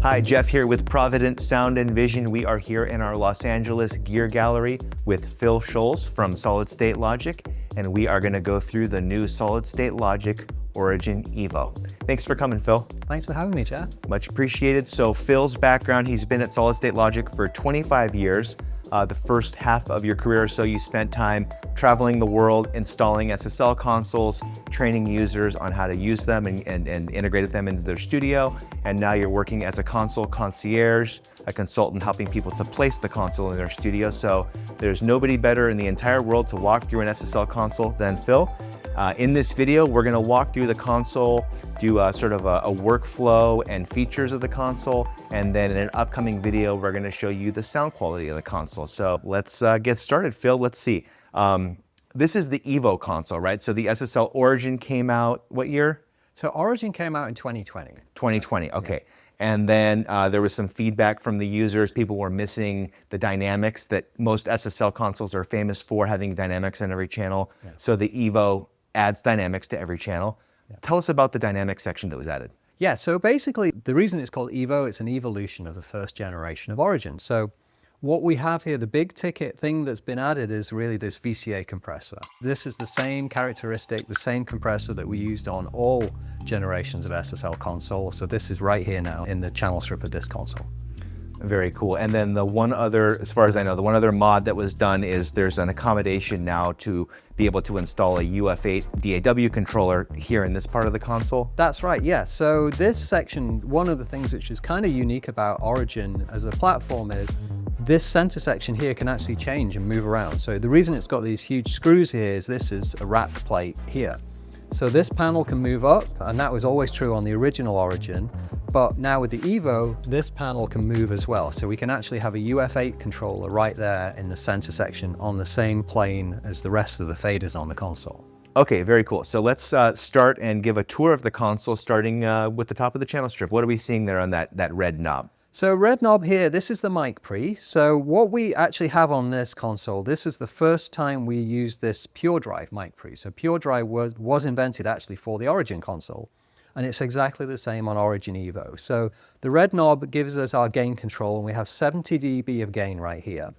Hi, Jeff here with Providence Sound and Vision. We are here in our Los Angeles Gear Gallery with Phill Scholes from Solid State Logic, and we are going to go through the new Solid State Logic Origin EVO. Thanks for coming, Phill. Thanks for having me, Jeff. Much appreciated. So Phil's background, he's been at Solid State Logic for 25 years. The first half of your career or so, you spent time traveling the world, installing SSL consoles, training users on how to use them and integrated them into their studio. And now you're working as a console concierge, a consultant helping people to place the console in their studio. So there's nobody better in the entire world to walk through an SSL console than Phill. In this video, we're going to walk through the console, do sort of a workflow and features of the console, and then in an upcoming video, we're going to show you the sound quality of the console. So let's get started. Phill, let's see. This is the EVO console, right? So the SSL Origin came out, what year? So Origin came out in 2020. 2020, okay. Yeah. And then there was some feedback from the users. People were missing the dynamics that most SSL consoles are famous for, having dynamics on every channel. Yeah. So the EVO adds dynamics to every channel. Yeah. Tell us about the dynamics section that was added. Yeah, so basically the reason it's called EVO, it's an evolution of the first generation of Origin. So what we have here, the big ticket thing that's been added is really this VCA compressor. This is the same characteristic, the same compressor that we used on all generations of SSL console. So this is right here now in the channel strip of this console. Very cool. And then the one other, as far as I know, the one other mod that was done is there's an accommodation now to be able to install a UF8 DAW controller here in this part of the console. That's right, yeah. So this section, one of the things which is kind of unique about Origin as a platform is this center section here can actually change and move around. So the reason it's got these huge screws here is this is a wrap plate here. So this panel can move up, and that was always true on the original Origin. But now with the EVO, this panel can move as well. So we can actually have a UF8 controller right there in the center section on the same plane as the rest of the faders on the console. Okay, very cool. So let's start and give a tour of the console, starting with the top of the channel strip. What are we seeing there on that red knob? So red knob here, this is the mic pre. So what we actually have on this console, this is the first time we used this PureDrive mic pre. So PureDrive was invented actually for the Origin console. And it's exactly the same on Origin EVO. So the red knob gives us our gain control, and we have 70 dB of gain right here.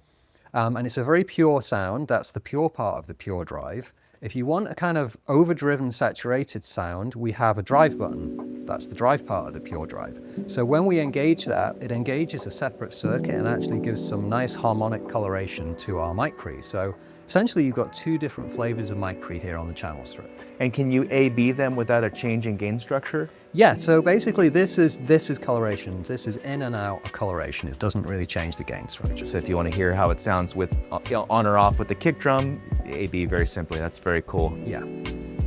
And it's a very pure sound. That's the pure part of the PureDrive. If you want a kind of overdriven, saturated sound, we have a drive button. That's the drive part of the PureDrive. So when we engage that, it engages a separate circuit and actually gives some nice harmonic coloration to our mic pre. So essentially, you've got two different flavors of mic pre here on the channel strip. And can you A/B them without a change in gain structure? Yeah, so basically this is coloration. This is in and out of coloration. It doesn't really change the gain structure. So if you want to hear how it sounds with on or off with the kick drum, A/B very simply. That's very cool. Yeah.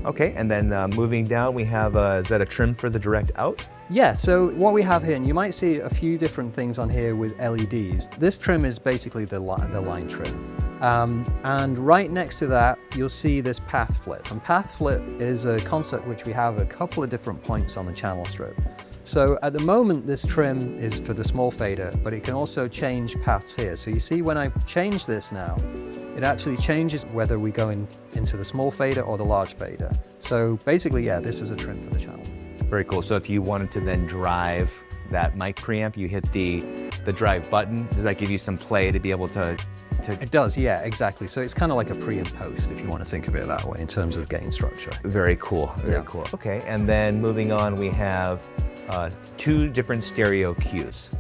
Okay, and then moving down, we have, is that a trim for the direct out? Yeah, so what we have here, and you might see a few different things on here with LEDs. This trim is basically the line trim. And right next to that, you'll see this path flip. And path flip is a concept which we have a couple of different points on the channel strip. So at the moment, this trim is for the small fader, but it can also change paths here. So you see when I change this now, it actually changes whether we go into the small fader or the large fader. So basically, yeah, this is a trim for the channel. Very cool. So if you wanted to then drive that mic preamp, you hit the drive button. Does that give you some play to be able to? It does, yeah, exactly. So it's kind of like a pre and post, if you want to think of it that way, in terms of gain structure. Very cool, very cool. Okay, and then moving on, we have two different stereo cues.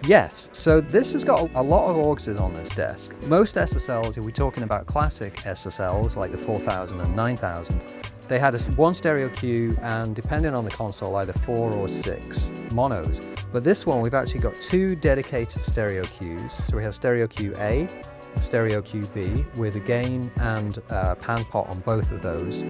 Yes, so this has got a lot of AUXs on this desk. Most SSLs, if we're talking about classic SSLs, like the 4000 and 9000, they had one stereo cue and, depending on the console, either 4 or 6 monos. But this one, we've actually got two dedicated stereo cues. So we have stereo cue A, stereo cue B, with a gain and pan pot on both of those.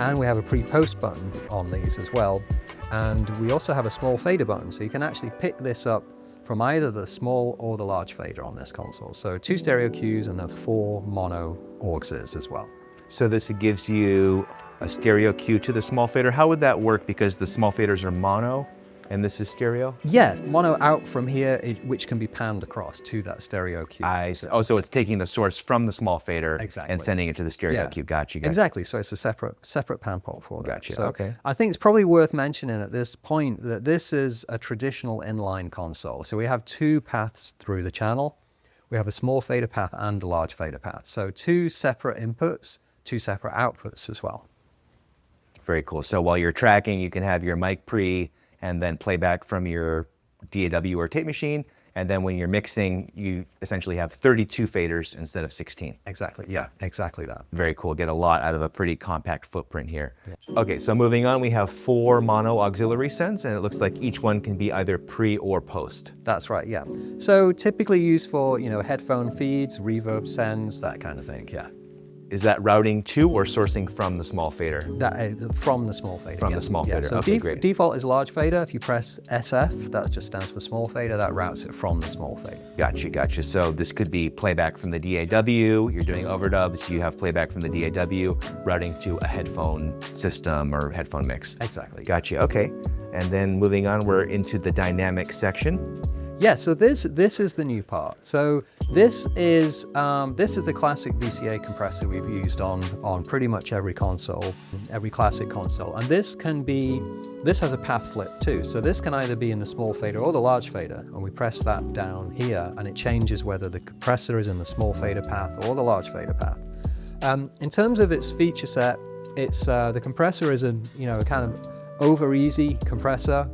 And we have a pre-post button on these as well. And we also have a small fader button, so you can actually pick this up from either the small or the large fader on this console. So two stereo cues and then 4 mono AUXs as well. So this gives you a stereo cue to the small fader. How would that work? Because the small faders are mono And this is stereo? Yeah, mono out from here, which can be panned across to that stereo cube. So it's taking the source from the small fader Exactly. and sending it to the stereo cube. Gotcha. Exactly. So it's a separate pan port for that. Gotcha. So Okay. I think it's probably worth mentioning at this point that this is a traditional inline console. So we have two paths through the channel. We have a small fader path and a large fader path. So two separate inputs, two separate outputs as well. Very cool. So while you're tracking, you can have your mic pre and then playback from your DAW or tape machine. And then when you're mixing, you essentially have 32 faders instead of 16. Exactly. Yeah, exactly that. Very cool. Get a lot out of a pretty compact footprint here. Yeah. Okay, so moving on, we have 4 mono auxiliary sends, and it looks like each one can be either pre or post. That's right. Yeah. So typically used for, headphone feeds, reverb sends, that kind of thing. Yeah. Is that routing to or sourcing from the small fader? From the small fader. From the small fader. So okay, great. Default is large fader. If you press SF, that just stands for small fader. That routes it from the small fader. Gotcha. So this could be playback from the DAW. You're doing overdubs. You have playback from the DAW, routing to a headphone system or headphone mix. Exactly. Gotcha. Okay. And then moving on, we're into the dynamic section. Yeah, so this is the new part. So this is the classic VCA compressor we've used on pretty much every console, every classic console. And this has a path flip too. So this can either be in the small fader or the large fader. And we press that down here and it changes whether the compressor is in the small fader path or the large fader path. In terms of its feature set, it's the compressor is a kind of over easy compressor.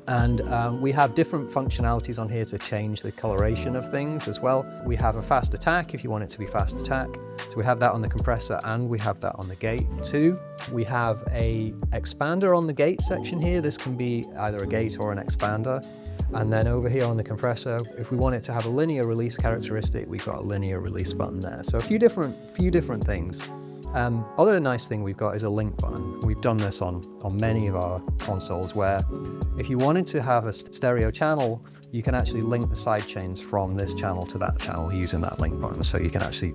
And we have different functionalities on here to change the coloration of things as well. We have a fast attack if you want it to be fast attack. So we have that on the compressor and we have that on the gate too. We have a expander on the gate section here. This can be either a gate or an expander. And then over here on the compressor, if we want it to have a linear release characteristic, we've got a linear release button there. So a few different things. Other nice thing we've got is a link button. We've done this on many of our consoles where if you wanted to have a stereo channel, you can actually link the side chains from this channel to that channel using that link button. So you can actually,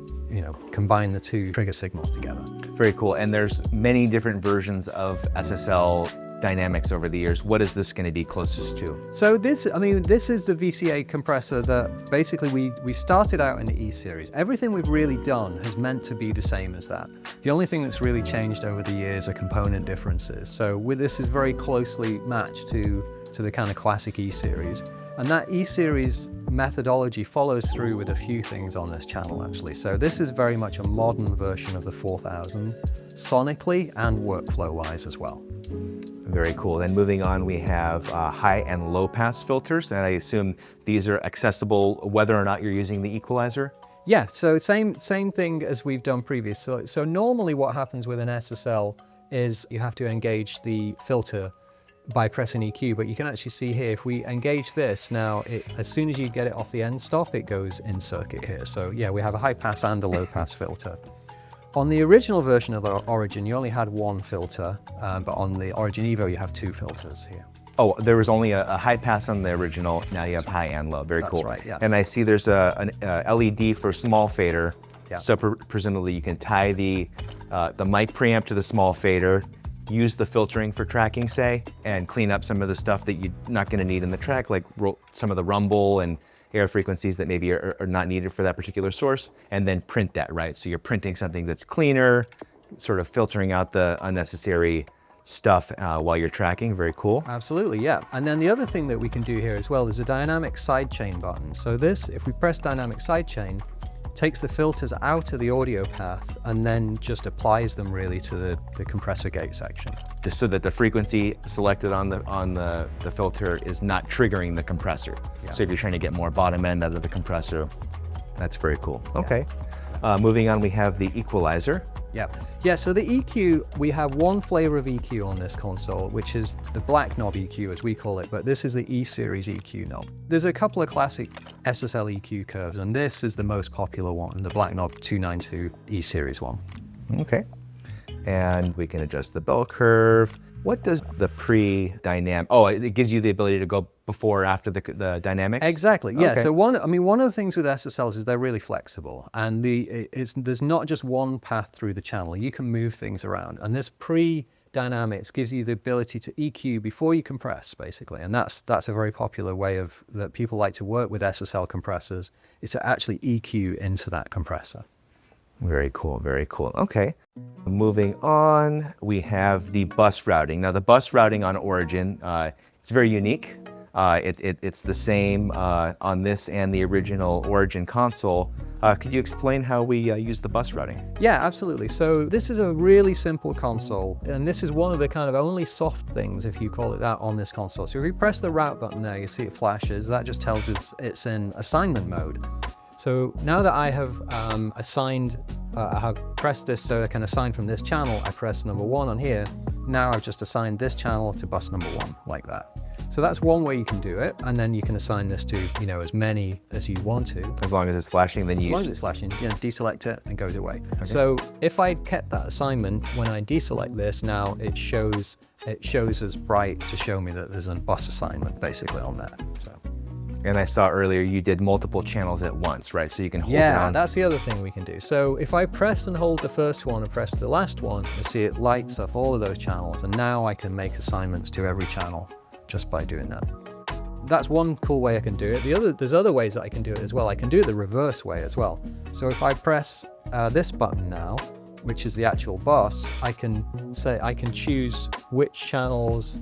combine the two trigger signals together. Very cool. And there's many different versions of SSL dynamics over the years. What is this going to be closest to? So this is the VCA compressor that basically we started out in the E series. Everything we've really done has meant to be the same as that. The only thing that's really changed over the years are component differences. So this is very closely matched to the kind of classic E series. And that E series methodology follows through with a few things on this channel actually. So this is very much a modern version of the 4000 sonically and workflow wise as well. Very cool. Then moving on, we have high and low pass filters, and I assume these are accessible whether or not you're using the equalizer? Yeah, so same thing as we've done previous. So normally what happens with an SSL is you have to engage the filter by pressing EQ, but you can actually see here, if we engage this now, as soon as you get it off the end stop, it goes in circuit here. So yeah, we have a high pass and a low pass filter. On the original version of the Origin, you only had one filter, but on the Origin EVO, you have two filters here. Oh, there was only a high pass on the original. Now you have high and low. Very cool. That's right, yeah. And I see there's an LED for small fader. Yeah. So presumably you can tie the mic preamp to the small fader, use the filtering for tracking, say, and clean up some of the stuff that you're not going to need in the track, like some of the rumble and air frequencies that maybe are not needed for that particular source, and then print that, right? So you're printing something that's cleaner, sort of filtering out the unnecessary stuff while you're tracking. Very cool. Absolutely, yeah. And then the other thing that we can do here as well is a dynamic sidechain button. So this, if we press dynamic sidechain, takes the filters out of the audio path and then just applies them really to the compressor gate section. So that the frequency selected on the filter is not triggering the compressor. Yeah. So if you're trying to get more bottom end out of the compressor, that's very cool. Yeah. Okay. Moving on, we have the equalizer. Yeah, so the EQ, we have one flavor of EQ on this console, which is the black knob EQ as we call it, but this is the E series EQ knob. There's a couple of classic SSL EQ curves, and this is the most popular one, the black knob 292 E series one. Okay. And we can adjust the bell curve. What does the pre-dynamic, it gives you the ability to go before or after the dynamics? Exactly, yeah. Okay. So one of the things with SSLs is they're really flexible, and there's not just one path through the channel. You can move things around, and this pre dynamics, gives you the ability to EQ before you compress, basically. And that's a very popular way that people like to work with SSL compressors, is to actually EQ into that compressor. Very cool, very cool. Okay. Moving on, we have the bus routing. Now the bus routing on Origin, it's very unique. It's the same on this and the original Origin console. Could you explain how we use the bus routing? Yeah, absolutely. So this is a really simple console, and this is one of the kind of only soft things, if you call it that, on this console. So if you press the route button there, you see it flashes. That just tells us it's in assignment mode. So now that I have I have pressed this so I can assign from this channel, I press number 1 on here. Now I've just assigned this channel to bus number 1, like that. So that's one way you can do it, and then you can assign this to, you know, as many as you want to. As long as it's flashing, then you As long as it's flashing, you know, deselect it and it goes away. Okay. So if I kept that assignment, when I deselect this, now it shows as bright to show me that there's a bus assignment basically on there. So. And I saw earlier you did multiple channels at once, right? So you can hold down. down. Yeah, that's the other thing we can do. So if I press and hold the first one and press the last one, you see it lights up all of those channels, and now I can make assignments to every channel just by doing that. That's one cool way I can do it. There's other ways that I can do it as well. I can do it the reverse way as well. So if I press this button now, which is the actual bus, I can choose which channels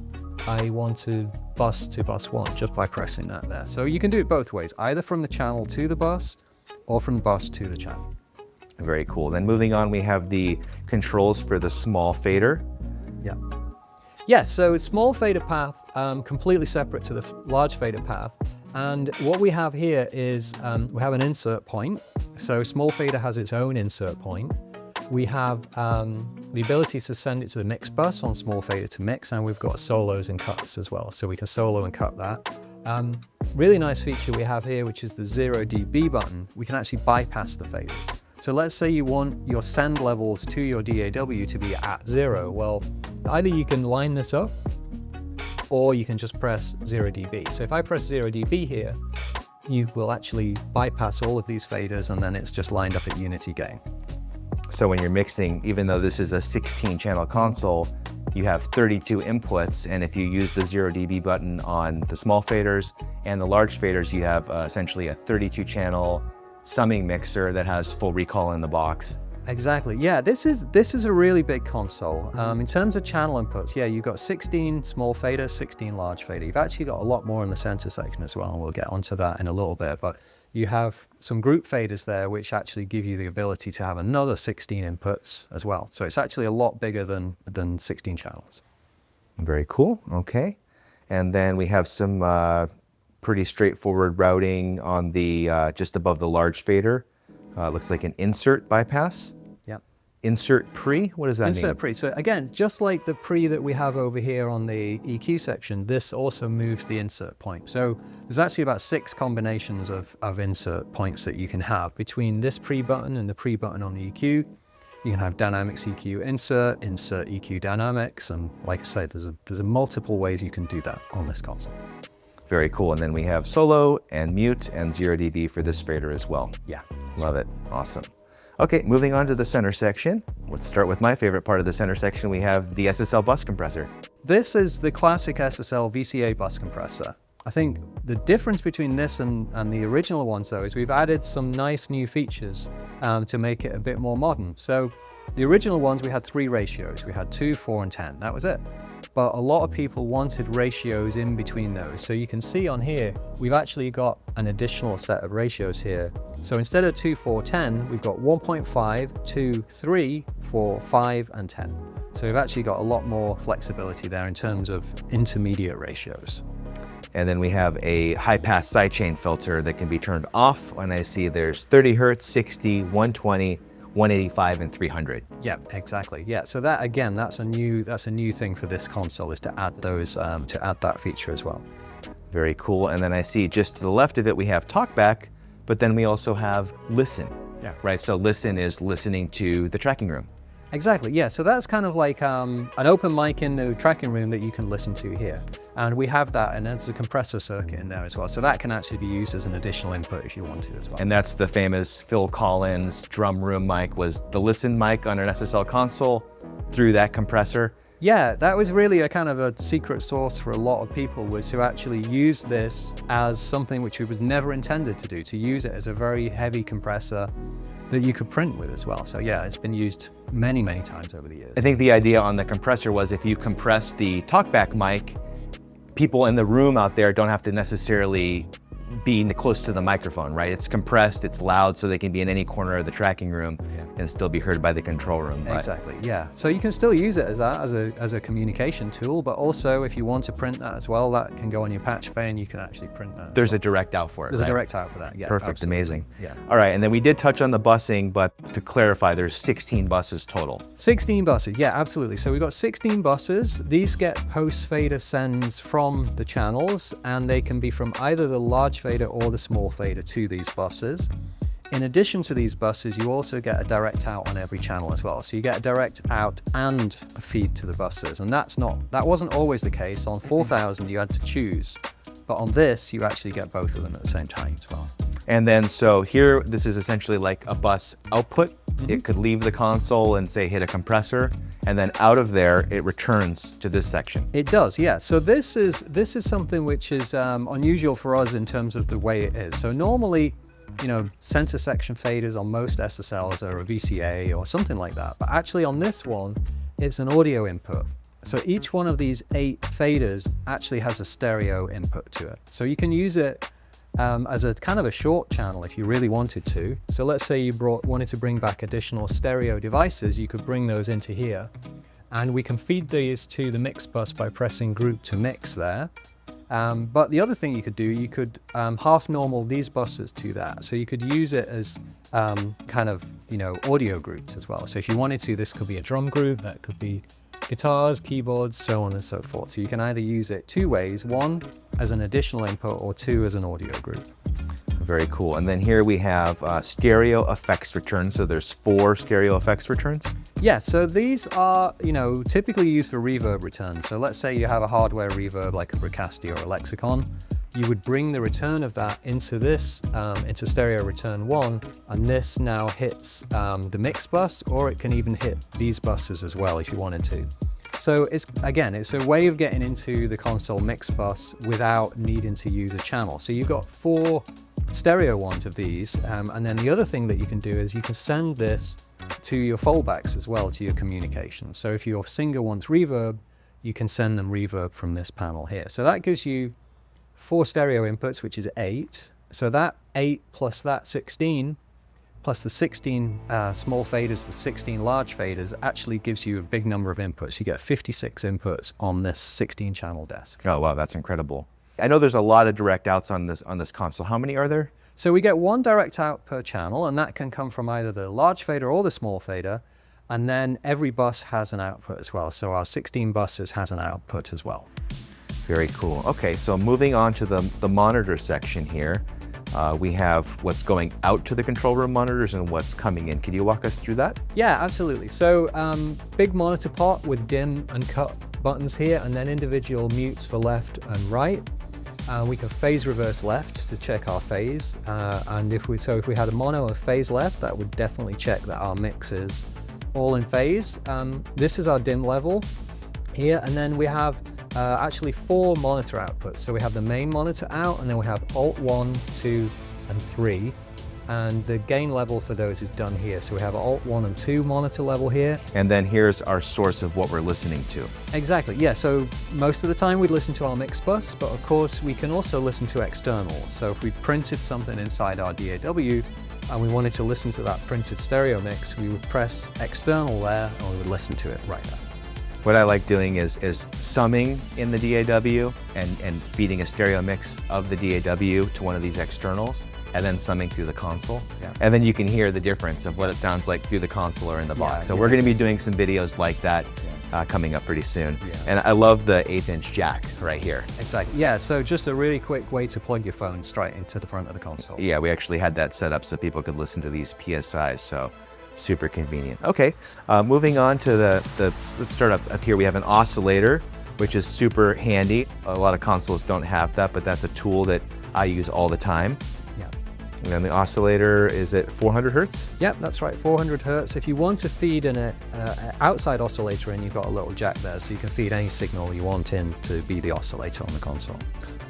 I want to bus 1 just by pressing that there. So you can do it both ways, either from the channel to the bus or from the bus to the channel. Very cool. Then moving on, we have the controls for the small fader. Yeah. Yeah, so small fader path, completely separate to the large fader path. And what we have here is we have an insert point. So small fader has its own insert point. We have the ability to send it to the mix bus on small fader to mix, and we've got solos and cuts as well. So we can solo and cut that. Really nice feature we have here, which is the 0 dB button. We can actually bypass the faders. So let's say you want your send levels to your DAW to be at 0. Well, either you can line this up or you can just press 0 dB. So if I press 0 dB here, you will actually bypass all of these faders, and then it's just lined up at unity gain. So when you're mixing, even though this is a 16-channel console, you have 32 inputs, and if you use the 0 dB button on the small faders and the large faders, you have essentially a 32-channel summing mixer that has full recall in the box. Exactly. Yeah, this is a really big console. In terms of channel inputs, yeah, you've got 16 small fader, 16 large fader. You've actually got a lot more in the center section as well, and we'll get onto that in a little bit. But you have some group faders there, which actually give you the ability to have another 16 inputs as well. So it's actually a lot bigger than 16 channels. Very cool. Okay. And then we have some pretty straightforward routing on the just above the large fader. Looks like an insert bypass. Yep. Insert pre, what does that mean? Insert pre. So again, just like the pre that we have over here on the EQ section, this also moves the insert point. So there's actually about 6 combinations of insert points that you can have between this pre button and the pre button on the EQ. You can have dynamics EQ insert EQ dynamics, and like I said, there's a multiple ways you can do that on this console. Very cool. And then we have solo and mute and 0 dB for this fader as well. Yeah. Love it. Awesome. Okay, moving on to the center section. Let's start with my favorite part of the center section. We have the SSL bus compressor. This is the classic SSL VCA bus compressor. I think the difference between this and the original ones, though, is we've added some nice new features to make it a bit more modern. So the original ones, we had 3 ratios. We had 2, 4, and 10. That was it. But a lot of people wanted ratios in between those. So you can see on here, we've actually got an additional set of ratios here. So instead of 2, 4, 10, we've got 1.5, 2, 3, 4, 5, and 10. So we've actually got a lot more flexibility there in terms of intermediate ratios. And then we have a high-pass sidechain filter that can be turned off. And I see there's 30 hertz, 60, 120, 185, and 300. Yeah, exactly. Yeah, so that again, that's a new thing for this console, is to add those to add that feature as well. Very cool. And then I see just to the left of it we have talkback, but then we also have listen. Yeah. Right. So listen is listening to the tracking room. Exactly. Yeah. So that's kind of like an open mic in the tracking room that you can listen to here, and we have that, and there's a compressor circuit in there as well. So that can actually be used as an additional input if you want to as well. And that's the famous Phill Collins drum room mic, was the listen mic on an SSL console through that compressor. Yeah, that was really a kind of a secret sauce for a lot of people, was to actually use this as something which it was never intended to do, to use it as a very heavy compressor that you could print with as well. So yeah, it's been used many, many times over the years. I think the idea on the compressor was if you compress the talkback mic, people in the room out there don't have to necessarily be close to the microphone, right? It's compressed, it's loud, so they can be in any corner of the tracking room and still be heard by the control room. Exactly, yeah. So you can still use it as that, as a communication tool, but also if you want to print that as well, that can go on your patch bay and you can actually print that. There's a direct out for it, There's right? a direct out for that, yeah. Perfect, absolutely. amazing. Yeah. All right, and then we did touch on the busing, but to clarify, there's 16 buses total. 16 buses, yeah, absolutely. So we've got 16 buses. These get post fader sends from the channels, and they can be from either the large fader or the small fader to these buses. In addition to these buses, you also get a direct out on every channel as well. So you get a direct out and a feed to the buses, and that wasn't always the case. On 4000 you had to choose, but on this you actually get both of them at the same time as well. And then so here, this is essentially like a bus output. It could leave the console and say hit a compressor, and then out of there it returns to this section. It does, yeah. So this is something which is unusual for us in terms of the way it is. So normally, you know, center section faders on most SSLs are a VCA or something like that, but actually on this one, it's an audio input. So each one of these 8 faders actually has a stereo input to it. So you can use it as a kind of a short channel if you really wanted to. So let's say you wanted to bring back additional stereo devices, you could bring those into here, and we can feed these to the mix bus by pressing group to mix there. But the other thing you could do, you could half normal these buses to that. So you could use it as kind of, you know, audio groups as well. So if you wanted to, this could be a drum group, that could be guitars, keyboards, so on and so forth. So you can either use it 2 ways, 1 as an additional input or 2 as an audio group. Very cool. And then here we have stereo effects returns. So there's 4 stereo effects returns. Yeah, so these are, you know, typically used for reverb returns. So let's say you have a hardware reverb like a Bricasti or a Lexicon. You would bring the return of that into this, into stereo return 1, and this now hits the mix bus, or it can even hit these buses as well if you wanted to. So it's a way of getting into the console mix bus without needing to use a channel. So you've got 4 stereo ones of these, and then the other thing that you can do is you can send this to your fallbacks as well, to your communication. So if your singer wants reverb, you can send them reverb from this panel here. So that gives you 4 stereo inputs, which is 8. So that 8 plus that 16, plus the 16 small faders, the 16 large faders, actually gives you a big number of inputs. You get 56 inputs on this 16 channel desk. Oh, wow, that's incredible. I know there's a lot of direct outs on this console. How many are there? So we get 1 direct out per channel, and that can come from either the large fader or the small fader. And then every bus has an output as well. So our 16 buses has an output as well. Very cool. Okay, so moving on to the monitor section here, we have what's going out to the control room monitors and what's coming in. Could you walk us through that? Yeah, absolutely. So big monitor pot with dim and cut buttons here, and then individual mutes for left and right. We can phase reverse left to check our phase, and if we had a mono of phase left, that would definitely check that our mix is all in phase. This is our dim level here, and then we have actually 4 monitor outputs. So we have the main monitor out, and then we have Alt 1, 2, and 3. And the gain level for those is done here. So we have Alt 1 and 2 monitor level here. And then here's our source of what we're listening to. Exactly, yeah. So most of the time we'd listen to our mix bus, but of course we can also listen to external. So if we printed something inside our DAW and we wanted to listen to that printed stereo mix, we would press external there and we would listen to it right there. What I like doing is summing in the DAW and feeding a stereo mix of the DAW to one of these externals, and then summing through the console. Yeah. And then you can hear the difference of what it sounds like through the console or in the box. Yeah, So we're going to be doing some videos like that coming up pretty soon. Yeah. And I love the 1/8" jack right here. Exactly, yeah. So just a really quick way to plug your phone straight into the front of the console. Yeah, we actually had that set up so people could listen to these PSIs, so super convenient. Okay, moving on to let's start up here. We have an oscillator, which is super handy. A lot of consoles don't have that, but that's a tool that I use all the time. And then the oscillator is at 400 hertz? Yep, that's right, 400 hertz. If you want to feed an outside oscillator in, you've got a little jack there, so you can feed any signal you want in to be the oscillator on the console.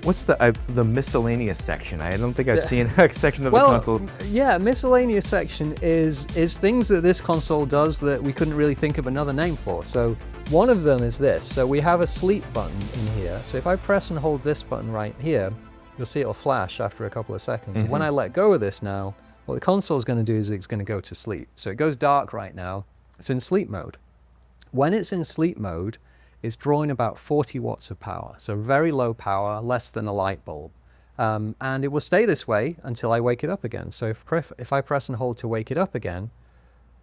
What's the miscellaneous section? I don't think I've seen a section of the console. Yeah, miscellaneous section is things that this console does that we couldn't really think of another name for. So one of them is this. So we have a sleep button in here. So if I press and hold this button right here, you'll see it'll flash after a couple of seconds. When I let go of this now, what the console is going to do is it's going to go to sleep. So it goes dark right now. It's in sleep mode. When it's in sleep mode, it's drawing about 40 watts of power. So very low power, less than a light bulb. And it will stay this way until I wake it up again. So if I press and hold to wake it up again,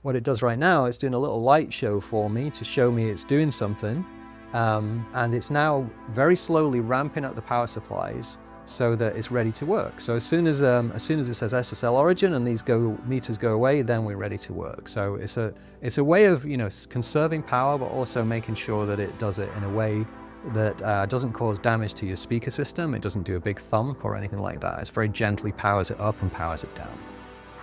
what it does right now, it's doing a little light show for me to show me it's doing something. And it's now very slowly ramping up the power supplies so that it's ready to work. So as soon as it says SSL Origin and these meters go away, then we're ready to work. So it's a way of conserving power, but also making sure that it does it in a way that doesn't cause damage to your speaker system. It doesn't do a big thump or anything like that. It very gently powers it up and powers it down.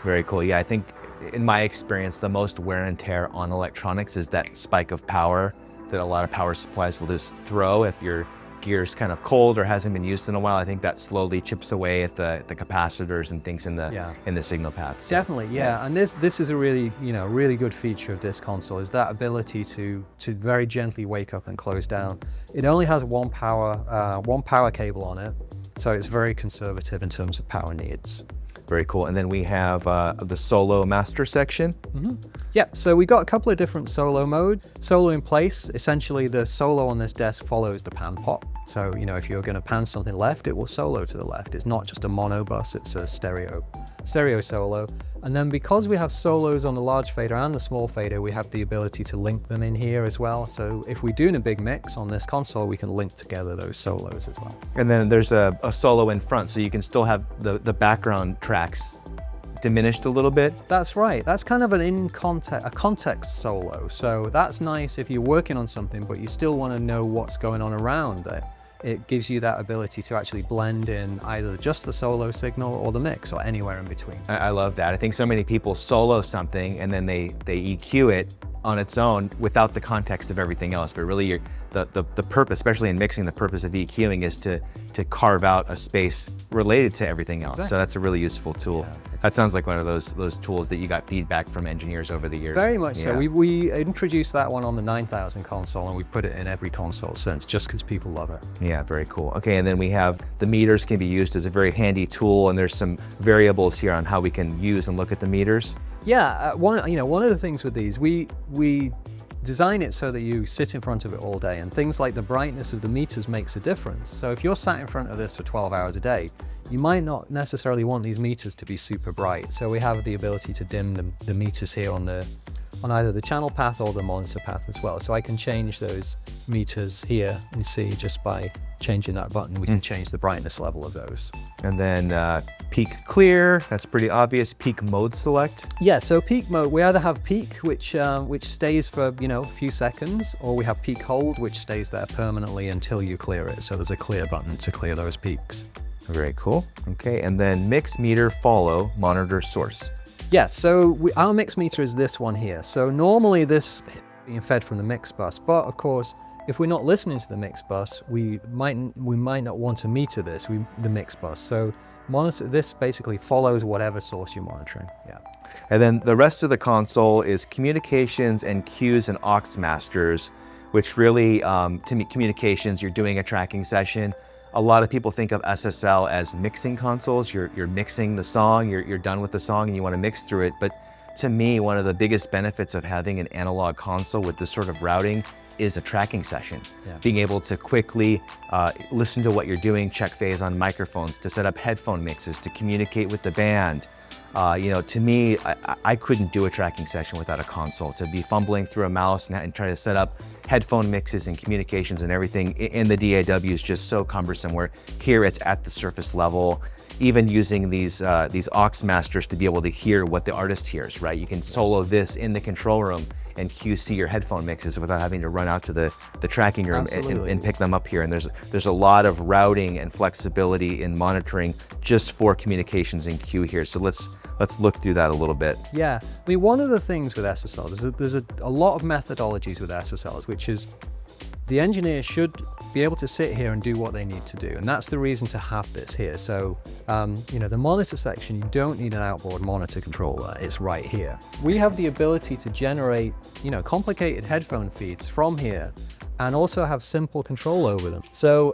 Very cool. Yeah, I think in my experience, the most wear and tear on electronics is that spike of power that a lot of power supplies will just throw if your gear's kind of cold or hasn't been used in a while. I think that slowly chips away at the capacitors and things in the signal paths. Definitely, yeah. And this is a really really good feature of this console, is that ability to very gently wake up and close down. It only has one power cable on it, so it's very conservative in terms of power needs. Very cool. And then we have the solo master section. Yeah, so we got a couple of different solo mode. Solo in place, essentially the solo on this desk follows the pan pop. So, if you're going to pan something left, it will solo to the left. It's not just a mono bus, it's a stereo solo. And then because we have solos on the large fader and the small fader, we have the ability to link them in here as well. So if we're doing a big mix on this console, we can link together those solos as well. And then there's a solo in front, so you can still have the background tracks diminished a little bit. That's right. That's kind of a context solo. So that's nice if you're working on something, but you still want to know what's going on around it. It gives you that ability to actually blend in either just the solo signal or the mix or anywhere in between. I love that. I think so many people solo something and then they EQ it on its own without the context of everything else. But really the purpose, especially in mixing, the purpose of EQing is to carve out a space related to everything else. Exactly. So that's a really useful tool. Yeah, that sounds like one of those tools that you got feedback from engineers over the years. Very much so. We introduced that one on the 9000 console, and we put it in every console since, just because people love it. Yeah, very cool. Okay, and then we have the meters can be used as a very handy tool, and there's some variables here on how we can use and look at the meters. Yeah, one of the things with these, we design it so that you sit in front of it all day, and things like the brightness of the meters makes a difference. So if you're sat in front of this for 12 hours a day, you might not necessarily want these meters to be super bright. So we have the ability to dim the meters here on either the channel path or the monitor path as well. So I can change those meters here, and see just by changing that button, we can change the brightness level of those. And then peak clear, that's pretty obvious. Peak mode select. Yeah, so peak mode, we either have peak, which stays for a few seconds, or we have peak hold, which stays there permanently until you clear it. So there's a clear button to clear those peaks. Very cool. Okay, and then mix meter follow monitor source. Yeah, so our mix meter is this one here. So normally this is being fed from the mix bus, but of course, if we're not listening to the mix bus, we might not want to meter the mix bus. So this basically follows whatever source you're monitoring. Yeah. And then the rest of the console is communications and cues and aux masters, which really, to me, communications, you're doing a tracking session. A lot of people think of SSL as mixing consoles. You're mixing the song, you're done with the song and you want to mix through it. But to me, one of the biggest benefits of having an analog console with this sort of routing is a tracking session. Yeah. Being able to quickly listen to what you're doing, check phase on microphones, to set up headphone mixes, to communicate with the band. To me, I couldn't do a tracking session without a console. To be fumbling through a mouse and try to set up headphone mixes and communications and everything in the DAW is just so cumbersome, where here it's at the surface level. Even using these aux masters to be able to hear what the artist hears, right? You can solo this in the control room and QC your headphone mixes without having to run out to the tracking room and pick them up here. And there's a lot of routing and flexibility in monitoring just for communications in Q here. So let's look through that a little bit. Yeah, I mean, one of the things with SSL, there's a lot of methodologies with SSLs, which is the engineer should be able to sit here and do what they need to do. And that's the reason to have this here. So, the monitor section, you don't need an outboard monitor controller. It's right here. We have the ability to generate, complicated headphone feeds from here and also have simple control over them. So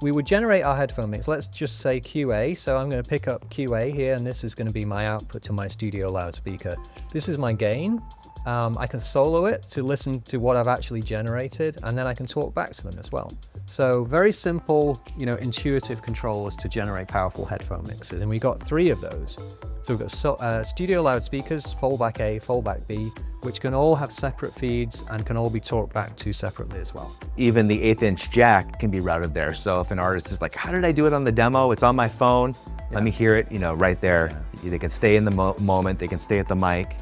we would generate our headphone mix. Let's just say QA. So I'm going to pick up QA here, and this is going to be my output to my studio loudspeaker. This is my gain. I can solo it to listen to what I've actually generated, and then I can talk back to them as well. So very simple, intuitive controls to generate powerful headphone mixes. And we got 3 of those. So we've got studio loudspeakers, fallback A, fallback B, which can all have separate feeds and can all be talked back to separately as well. Even the 1/8" jack can be routed there. So if an artist is like, how did I do it on the demo? It's on my phone. Let me hear it, right there. Yeah. They can stay in the moment. They can stay at the mic.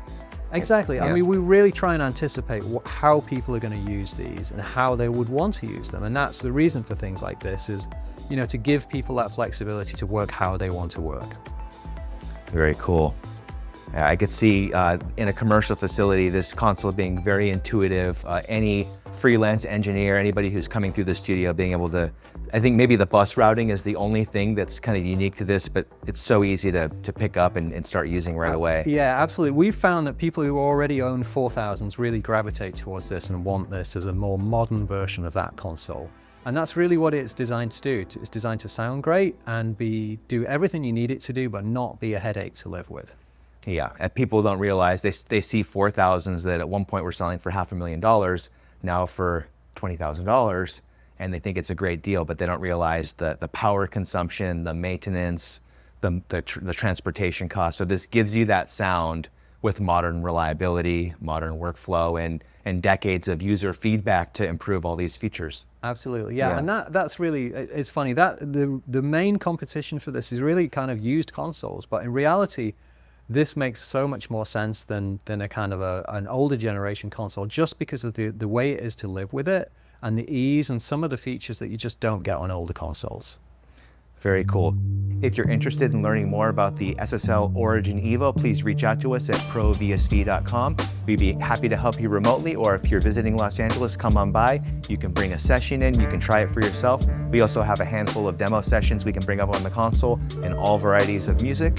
Exactly. Yeah. I mean, we really try and anticipate how people are going to use these and how they would want to use them. And that's the reason for things like this is, to give people that flexibility to work how they want to work. Very cool. I could see in a commercial facility, this console being very intuitive. Any freelance engineer, anybody who's coming through the studio being able to, I think maybe the bus routing is the only thing that's kind of unique to this, but it's so easy to pick up and start using right away. Yeah, absolutely. We've found that people who already own 4000s really gravitate towards this and want this as a more modern version of that console. And that's really what it's designed to do. It's designed to sound great and do everything you need it to do, but not be a headache to live with. Yeah, and people don't realize, they see 4000s that at one point were selling for $500,000, now for $20,000, and they think it's a great deal, but they don't realize the power consumption, the maintenance, the transportation cost. So this gives you that sound with modern reliability, modern workflow, and decades of user feedback to improve all these features. Absolutely, yeah. And that's really, it's funny, that the main competition for this is really kind of used consoles, but in reality, this makes so much more sense than a kind of an older generation console, just because of the way it is to live with it and the ease and some of the features that you just don't get on older consoles. Very cool. If you're interested in learning more about the SSL Origin EVO, please reach out to us at provsv.com. We'd be happy to help you remotely, or if you're visiting Los Angeles, come on by. You can bring a session in, you can try it for yourself. We also have a handful of demo sessions we can bring up on the console in all varieties of music.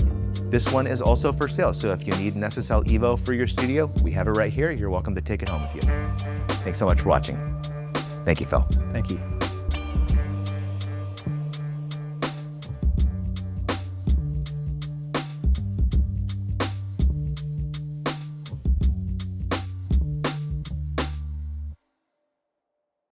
This one is also for sale, so if you need an SSL EVO for your studio, we have it right here. You're welcome to take it home with you. Thanks so much for watching. Thank you, Phill. Thank you.